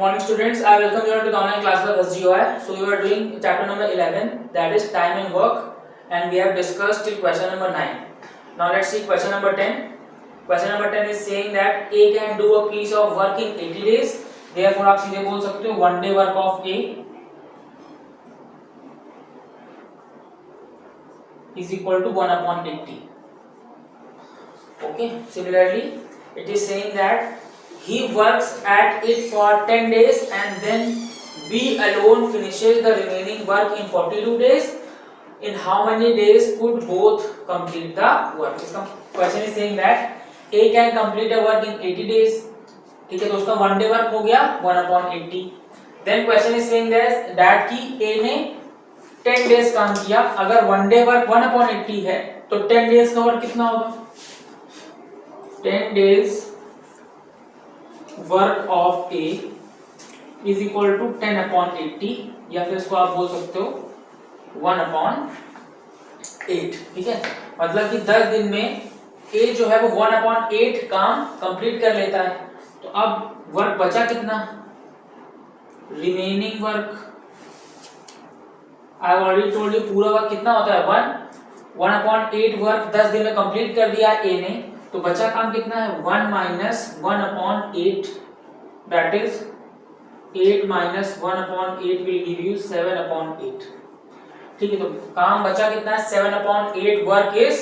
morning students, I welcome you all to the online class of SGOI. So we are doing chapter number 11, that is time and work, and we have discussed till question number 9. Now let's see question number 10. Question number 10 is saying that A can do a piece of work in 80 days. Therefore आप सीधे बोल सकते हो one day work of A is equal to 1 upon 80. Okay. Similarly, it is saying that he works at it for 10 days and then B alone finishes the remaining work in 42 days. In how many days could both complete the work? इसका question is saying that A can complete a work in 80 days. ठीक है, तो उसका one day work हो गया 1 upon 80. Then question is saying that कि A ने 10 days काम किया. अगर one day work 1 upon 80 है तो 10 days का work कितना होगा? 10 days work of A is equal to 10 upon 80 या फिर इसको आप बोल सकते हो 1 अपॉन 8. ठीक है, मतलब कि 10 दिन में ए जो है वो 1 अपॉन 8 काम कंप्लीट कर लेता है. तो अब वर्क बचा कितना? Remaining work I already told you पूरा वर्क कितना होता है 1 अपॉन 8 वर्क 10 दिन में कंप्लीट कर दिया ए ने. तो बचा काम कितना है 1 minus 1 upon 8, that is 8 minus 1 upon 8 will give you 7 upon 8. ठीक है, तो काम बचा कितना है 7 upon 8 work is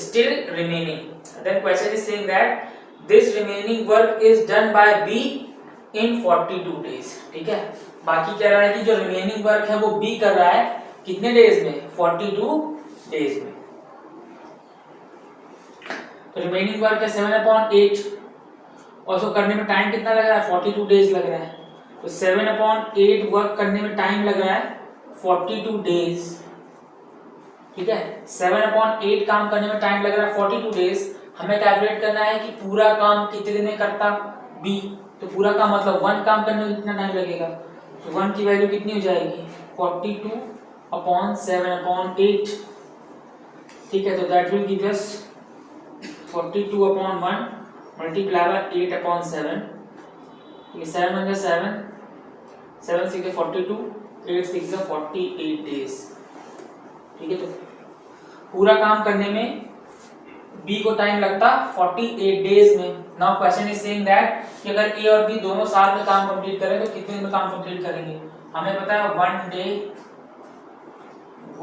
still remaining. Then question is saying that this remaining work is done by B in 42 days. ठीक है, बाकी कह रहा है कि जो रिमेनिंग वर्क है वो बी कर रहा है कितने डेज में? 42 डेज में. तो रिमेनिंग वर्क है 7 अपॉन 8 और उसको करने में टाइम कितना लग रहा है? 42 डेज लग रहा है. तो 7 अपॉन 8 वर्क करने में टाइम लग रहा है 42 डेज. ठीक है, 7 अपॉन 8 काम करने में टाइम लग रहा है 42 डेज. हमें कैलकुलेट करना है कि पूरा काम कितने दिन में करता बी. तो पूरा काम मतलब 1 काम करने में कितना टाइम लगेगा? तो 1 की वैल्यू कितनी हो जाएगी? 42 अपॉन 7 अपॉन 8. ठीक है, तो that will give us 42 upon 1 multiply by 8 upon 7. ये 7 बन गया 7, 7 6 42, 8 6 48 days. ठीक है, तो पूरा काम करने में B को टाइम लगता 48 डेज में. Now question is saying that कि अगर A और B दोनों साथ में काम कंप्लीट करें तो कितने दिन में काम कंप्लीट करेंगे? हमें पता है 1 डे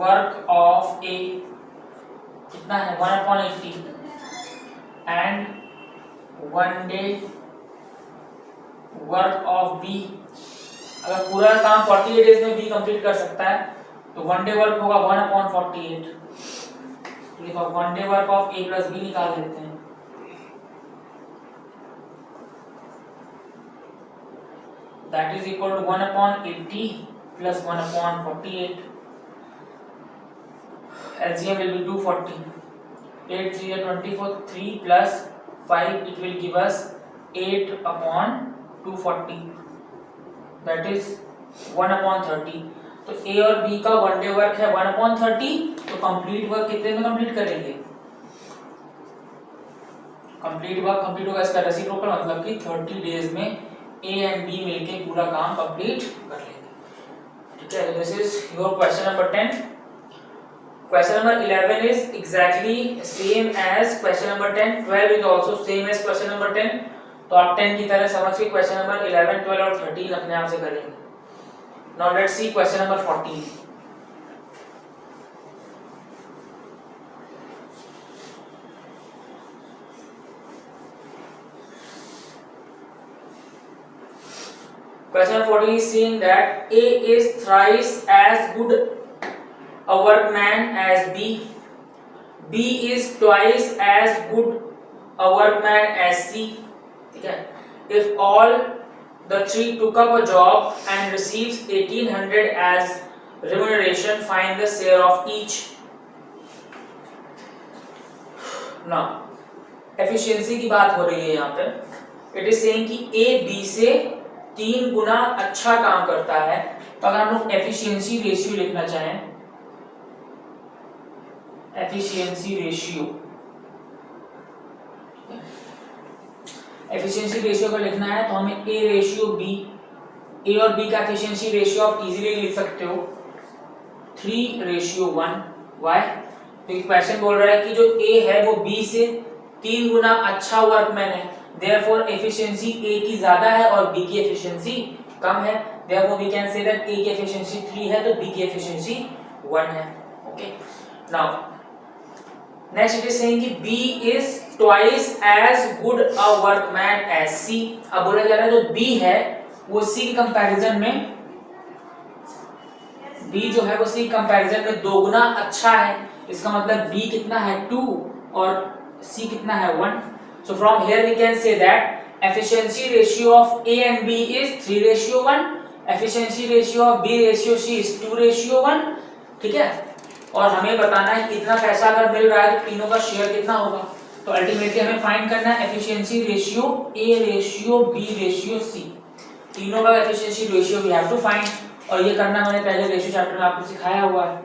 वर्क ऑफ A कितना है 1 upon 80 and 1 day work of B. अगर पूरा काम 48 डेज में B कंप्लीट कर सकता है तो 1 डे वर्क होगा 1 अपॉन 48. देखो 1 day work of A plus B निकाल देते हैं. That is equal to 1 upon 80 plus 1 upon 48. LCM will be 240. 8 3 24, 3 plus 5 it will give us 8 upon 240, that is 1 upon 30. तो A और B का 1 डे वर्क है 1 upon 30. तो complete work कितने में कंप्लीट करेंगे? कंप्लीट वर्क कंप्लीट होगा इसका रेसिप्रोकल, मतलब कि 30 डेज में A एंड B मिलके पूरा काम कंप्लीट कर लेंगे. ठीक है, this is your question number 10. Question number 11 is exactly same as question number 10. 12 is also same as question number 10. तो आप 10 की तरह समझ के question number 11, 12 और 13 अपने आप से करेंगे. Now let's see question number 14. Question number 14 is saying that A is thrice as good a workman as B. B is twice as good a workman as C. ठीक है, if all the three took up a job and receives 1800 as remuneration, find the share of each. Now efficiency की बात हो रही है यहाँ पे. It is saying कि A B से 3 गुना अच्छा काम करता है. तो अगर हम लोग efficiency ratio लिखना चाहें, efficiency ratio एफिशिएंसी रेशियो का लिखना है तो हमें A रेशियो B ए और बी का एफिशिएंसी रेशियो आप इजीली लिख सकते हो 3:1. वाई? तो क्वेश्चन बोल रहा है कि जो ए है वो बी से 3 गुना अच्छा वर्कमैन है, देयरफॉर एफिशिएंसी ए की ज्यादा है और बी की एफिशिएंसी कम है, therefore we can say that A की एफिशिएंसी 3 है तो बी की एफिशिएंसी 1 है. Okay, now next it is saying कि B is twice as good a workman as C. अब बोला जा रहा है जो B है वो C के कंपैरिजन में, B जो है वो C कंपैरिजन में 2 गुना अच्छा है. इसका मतलब B कितना है 2 और C कितना है 1. So from here we can say that efficiency ratio of A and B is 3:1. Efficiency ratio of B ratio C is 2:1. ठीक है, और हमें बताना है कितना पैसा अगर मिल रहा है तो तीनों का शेयर कितना होगा. तो अल्टीमेटली हमें फाइंड करना है efficiency ratio A ratio B ratio C. तीनों का efficiency ratio we have to find, और ये करना मैंने पहले रेशियो चैप्टर में आपको सिखाया हुआ है.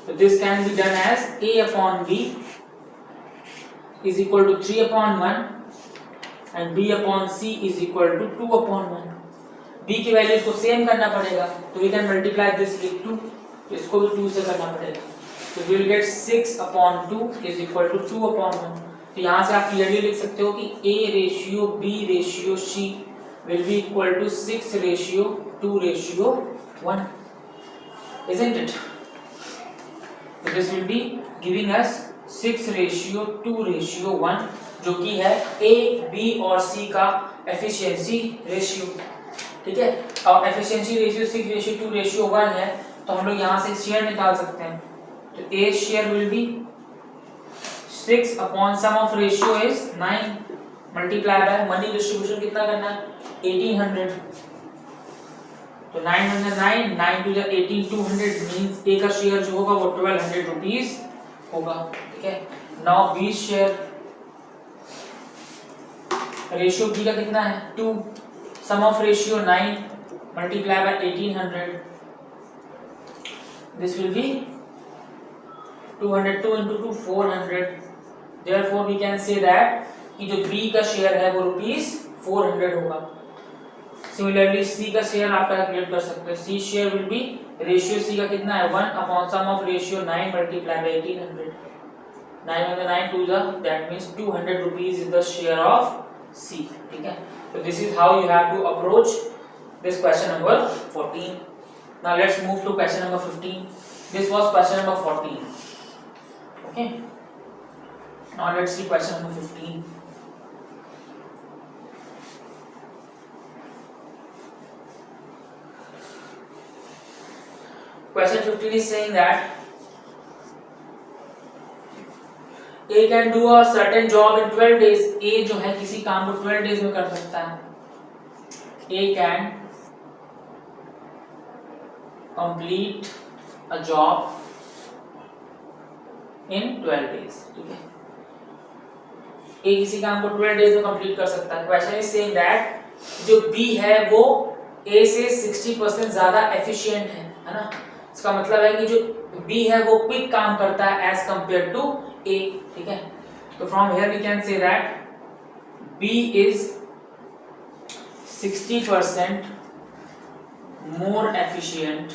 तो this can be done as A/B is equal to 3/1 and B/C is equal to 2/1. B की वैल्यू को सेम करना पड़ेगा, तो we can multiply this with 2, इसको भी 2 से करना पड़ेगा. तो we will get 6/2 is equal to 2/1. तो यहाँ से आप क्लियरली लिख सकते हो कि A ratio B ratio C will be equal to 6:2:1, isn't it? So this will be giving us 6:2:1 जो कि है A, B और C का एफिशिएंसी रेशियो. ठीक है, और एफिशिएंसी रेशियो 6:2:1 है तो हम लोग यहाँ से शेयर निकाल सकते हैं. तो A share will be 6 upon sum of ratio is 9 multiplied by money distribution कितना करना है 1800. तो 909 9 to 18 200 मींस A का शेयर जो होगा वो 1200 रुपीस होगा. ठीक है, now B share ratio B का कितना है 2, sum of ratio 9 multiply by 1800. This will be 202 into 2 400. Therefore we can say that कि जो B का शेयर है वो ₹400 होगा. सिमिलरली C का शेयर आप कैलकुलेट कर सकते हो. C share will be ratio C का कितना है 1 upon sum of ratio 9 multiply by 1800. 9 में 9 2 जा, that means 200 rupees is the share of C. ठीक है, so this is how you have to approach this question number 14. Now let's move to question number 15. This was question number 14. Okay, now let's see question number 15. Question 15 is saying that A can do a certain job in 12 days. A जो है किसी काम को 12 days में कर सकता है. A can complete a job in 12 days. ठीक है, A किसी काम को 12 days में कंप्लीट कर सकता है. क्वेश्चन इज सेइंग दैट जो B है वो A से 60% ज्यादा एफिशिएंट है ना. इसका मतलब है कि जो B है वो क्विक काम करता है एज कंपेयर टू A. ठीक है, तो from here we can say that B is 60% more efficient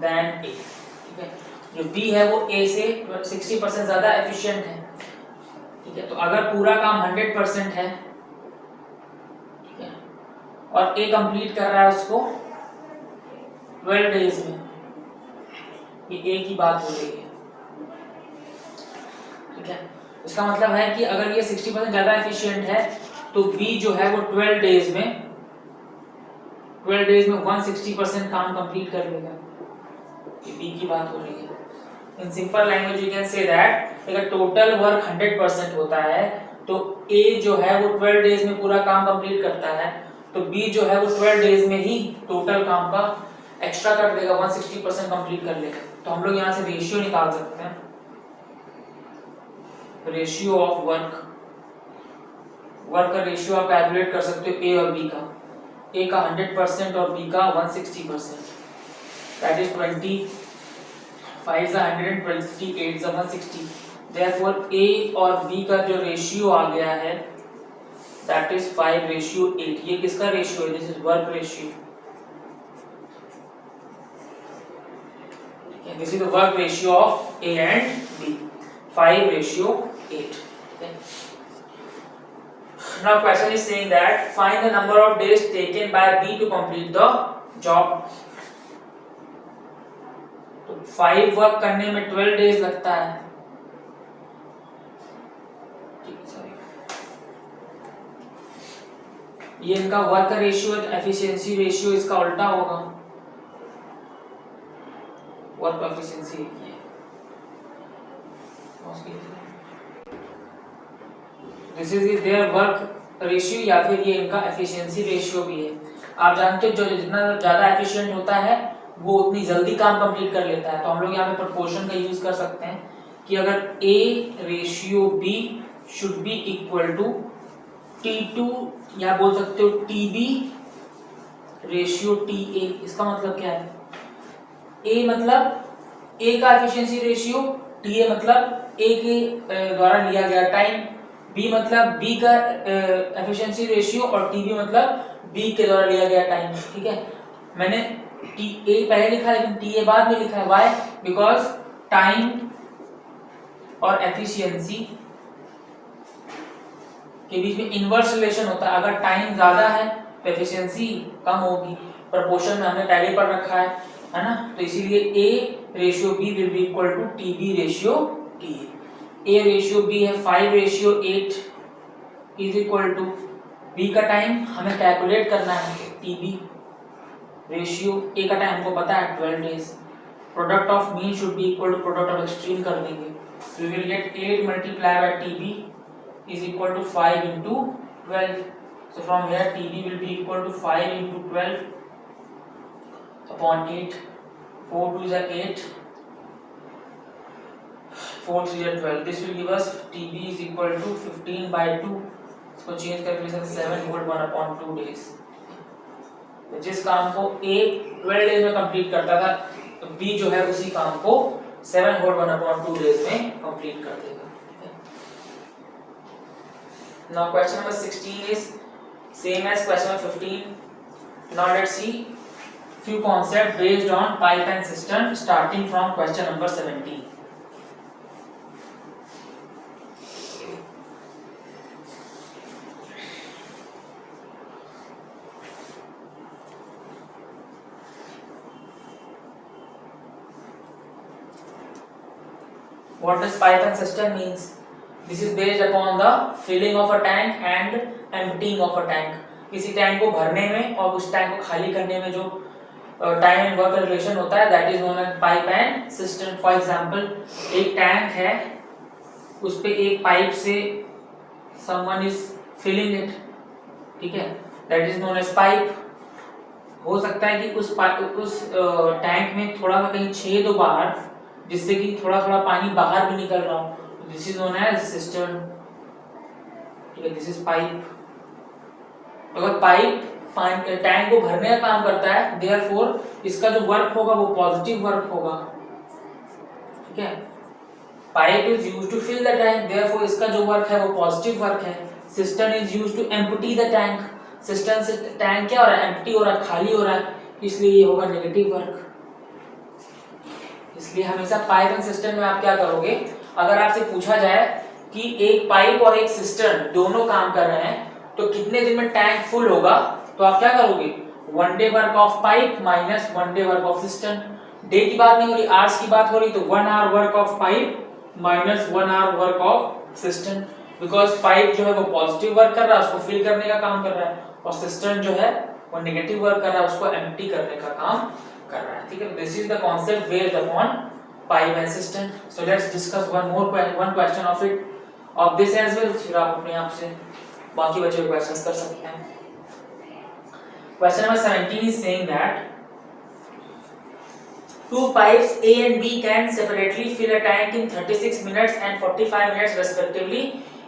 than A. ठीक है, जो B है वो A से 60% ज्यादा एफिशिएंट है. ठीक है, तो अगर पूरा काम 100% है, ठीक है, और A कंप्लीट कर रहा है उसको 12 डेज में, ये A की बात हो रही है. ठीक है, इसका मतलब है कि अगर ये 60% ज्यादा एफिशिएंट है तो B जो है वो 12 डेज में 160% काम कंप्लीट कर लेगा. ये B की बात हो रही है. In simple language you can say that अगर टोटल वर्क 100% होता है तो A जो है वो 12 डेज में पूरा काम कंप्लीट करता है, तो B जो है वो 12 डेज में ही टोटल काम का एक्स्ट्रा कर देगा, 160% कंप्लीट कर लेगा. तो हम लोग यहाँ से रेशियो निकाल सकते हैं. रेशियो ऑफ वर्क का रेशियो आप कैलकुलेट कर सकते हो A और B का. A का 100% और B का 160%. That is 25 100 28 160. देयरफॉर A और B का जो रेशियो आ गया है दैट इज 5:8। ये किसका रेशियो है? This is work ratio. This is the work ratio of A and B, 5:8। Now question is saying that find the number of days taken by B to complete the job. तो 5 work करने में 12 days लगता है। ये इनका work का ratio है, efficiency ratio इसका उल्टा होगा। Work efficiency this is their work ratio या फिर ये इनका एफिशिएंसी रेशियो भी है। आप जानते हो जो जितना ज्यादा एफिशिएंट होता है वो उतनी जल्दी काम कंप्लीट कर लेता है। तो हम लोग यहाँ पे प्रोपोर्शन का यूज कर सकते हैं कि अगर A ratio B should be equal to T2 या बोल सकते हो TB रेशियो TA। इसका मतलब क्या है? A मतलब A का एफिशिएंसी रेशियो, TA मतलब A के द्वारा लिया गया टाइम, B मतलब B का एफिशिएंसी रेशियो और TB मतलब B के द्वारा लिया गया टाइम। ठीक है, मैंने TA पहले लिखा है लेकिन TA बाद में लिखा है। व्हाई? बिकॉज टाइम और एफिशिएंसी के बीच में इनवर्स रिलेशन होता है। अगर टाइम ज्यादा है तो एफिशिएंसी कम होगी। प्रोपोर्शन में हमने पहले पढ़ रखा है ना। तो इसीलिए A ratio B will be equal to TB ratio TA। A ratio B है 5:8 इज इक्वल टू B का टाइम हमें कैलकुलेट करना है, TB रेशियो A का टाइम हमको पता है 12 days. Product of mean should be equal to product of extreme कर देंगे। We will get 8 multiply by TB is equal to 5 into 12. So from here TB will be equal to 5 into 12 upon 8. 4 2s are 8, 4 3s are 12. This will give us TB is equal to 15 by 2. इसको change करके 7 whole 1 upon 2 days। जिस काम को A 12 days में complete करता था, तो B जो है उसी काम को 7 whole 1 upon 2 डेज में कंप्लीट कर देगा। Now question number 16 is same as question number 15. Now let's see few concepts based on pipe and cistern starting from question number 17. What does pipe and cistern means? This is based upon the filling of a tank and emptying of a tank. किसी tank को भरने में और उस tank को खाली करने में जो टाइम एंड वर्क रिलेशन होता है that is known as pipe and system. For example एक टैंक है, उस पे एक पाइप से समवन इज फिलिंग इट, ठीक है, that is known as pipe. हो सकता है कि उस टैंक में थोड़ा सा कहीं छेद हो बाहर, जिससे कि थोड़ा थोड़ा पानी बाहर भी निकल रहा हो, this is known as cistern. ठीक है, दिस इज पाइप। अगर पाइप टैंक को भरने का काम करता है, देयरफॉर इसका जो वर्क होगा वो पॉजिटिव वर्क होगा। ठीक है, pipe is used to fill the tank, therefore इसका जो वर्क है वो पॉजिटिव वर्क है। Cistern is used to empty the tank, cistern से टैंक क्या हो रहा है, एम्प्टी हो रहा है, खाली हो रहा है, इसलिए ये होगा नेगेटिव वर्क। इसलिए हमेशा पाइप एंड सिस्टर्न में आप क्या करोगे, अगर आपसे पूछा जाए कि एक पाइप और एक सिस्टर्न दोनों काम कर रहे हैं तो कितने दिन में टैंक फुल होगा, तो आप क्या करोगे, 1 day work of pipe minus 1 day work of cistern. Day की बात नहीं हो रही, आवर्स की बात हो रही, तो 1 hour work of pipe minus 1 hour work of cistern. Because pipe जो है वो पॉजिटिव वर्क कर रहा है, उसको फिल करने का काम कर रहा है, और सिस्टर्न जो है वो नेगेटिव वर्क कर रहा है, उसको एम्प्टी करने का काम कर रहा है। ठीक है, this is the concept based upon pipe and cistern. So let's discuss one question of it of this as well। फिर आप अपने आप से बाकी बचे हुए क्वेश्चंस कर सकते हैं। Question number 17 is saying that two pipes A and B can separately fill a tank in 36 minutes and 45 minutes respectively.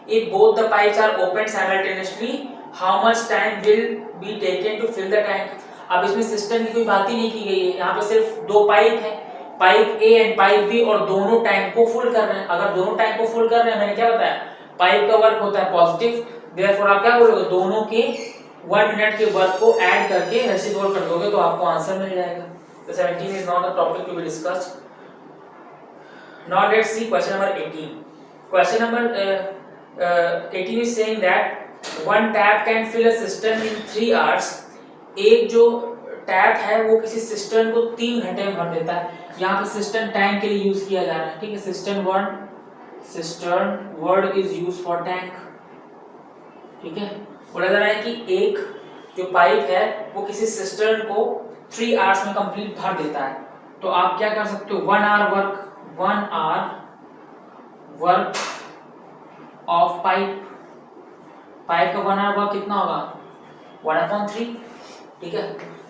If both the pipes are opened simultaneously, how much time will be taken to fill the tank? अब इसमें system की कोई बात ही नहीं की गई है, यहाँ पे सिर्फ दो पाइप है, pipe A and pipe B, और दोनों टैंक को फुल कर रहे हैं। अगर दोनों टैंक को फुल कर रहे हैं, मैंने क्या बताया, पाइप का वर्क होता है पॉजिटिव, देयरफॉर आप क्या बोलोगे, दोनों के 1 मिनट के वर्क को ऐड करके रेसिप्रोकल कर दोगे तो आपको आंसर मिल जाएगा। तो 17 is not the topic to be discussed. Now let's see question number 18। Question number 18 is saying that one tap can fill a system in 3 hours. एक जो टैप है वो किसी सिस्टम को 3 घंटे में भर देता है। यहाँ पे सिस्टम टैंक के लिए यूज किया जा रहा है, ठीक है। System word is use for tank, ठीक है। बोला जा रहा है कि एक जो पाइप है वो किसी सिस्टम को 3 आवर्स में कंप्लीट भर देता है। तो आप क्या कर सकते हो, 1 आवर वर्क ऑफ पाइप का 1 आवर वर्क कितना होगा, 1/3, ठीक है।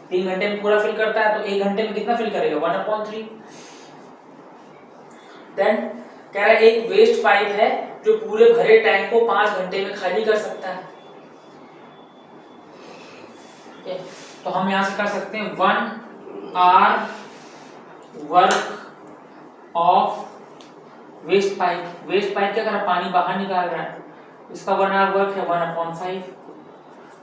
3 घंटे में पूरा फिल करता है तो 1 घंटे में कितना फिल करेगा, 1/3। देन कह रहा है एक वेस्ट पाइप है जो पूरे भरे टैंक को 5 घंटे में खाली कर सकता है, ठीक है। तो हम यहां से कर सकते हैं 1 hour work of waste pipe. Waste pipe क्या कर रहा है, पानी बाहर निकाल रहा है, इसका 1 आवर वर्क है 1/5।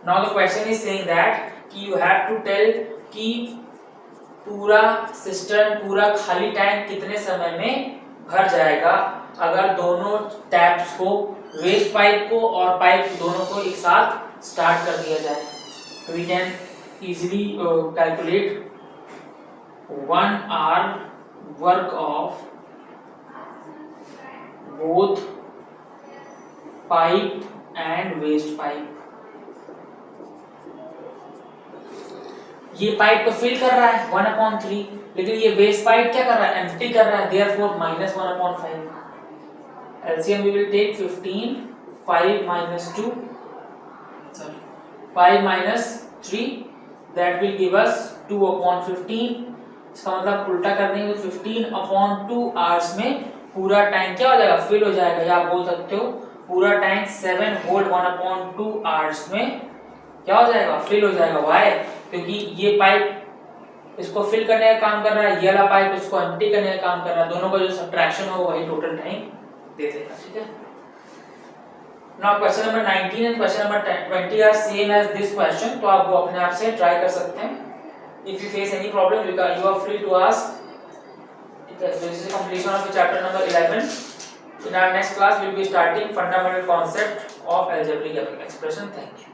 Now the question is saying that कि यू हैव टू टेल कि पूरा सिस्टम, पूरा खाली टैंक कितने समय में भर जाएगा अगर दोनों टैप्स को, वेस्ट पाइप को और पाइप दोनों को एक साथ स्टार्ट कर दिया जाए। तो we can easily calculate 1 hour work of both pipe and waste pipe. ये पाइप तो फिल कर रहा है 1/3, लेकिन ये वेस्ट पाइप क्या कर रहा है, एम्प्टी कर रहा है, therefore -1/5। LCM we will take 15, 5 -3 that will give us 2/15। इसका मतलब उल्टा करने में 15/2 आवर्स में पूरा टैंक क्या हो जाएगा, फिल हो जाएगा। या आप बोल सकते हो पूरा टैंक 7 होल 1/2 आवर्स में क्या हो जाएगा, फिल हो जाएगा। व्हाई, क्योंकि ये पाइप इसको फिल करने का काम कर रहा है, ये वाला पाइप इसको एम्प्टी करने का काम कर रहा है। दोनों का जो सब्ट्रैक्शन होगा वही टोटल टाइम दे देगा, ठीक है। Now question number 19 and question number 20 are same as this question, तो आप वो अपने आप से ट्राई कर सकते हैं। If you face any problem you are free to ask, ठीक है। This is completion of chapter number 11। In our next class we will be starting fundamental concept of algebraic expression. Thank you.